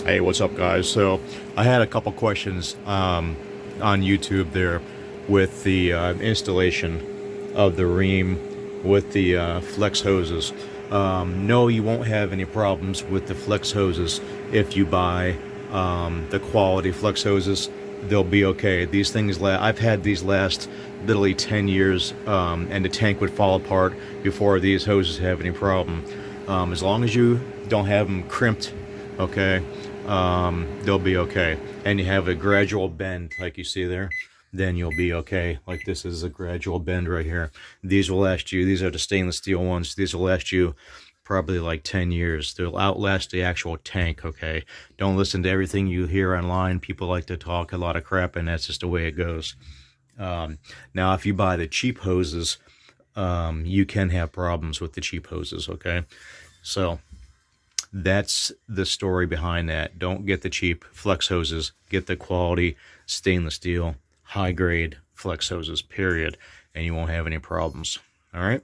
Hey, what's up, guys? So I had a couple questions on YouTube there with the installation of the Rheem with the flex hoses. No, you won't have any problems with the flex hoses if you buy the quality flex hoses. They'll be okay. These things, I've had these last literally 10 years, and the tank would fall apart before these hoses have any problem. As long as you don't have them crimped, okay, they'll be okay. And you have a gradual bend like you see there, then you'll be okay. Like this is a gradual bend right here. These will last you, these are the stainless steel ones, these will last you probably like 10 years. They'll outlast the actual tank, okay? Don't listen to everything you hear online. People like to talk a lot of crap, and that's just the way it goes. Now, if you buy the cheap hoses, you can have problems with the cheap hoses, okay? So that's the story behind that. Don't get the cheap flex hoses. Get the quality stainless steel, high grade flex hoses, period. And you won't have any problems. All right?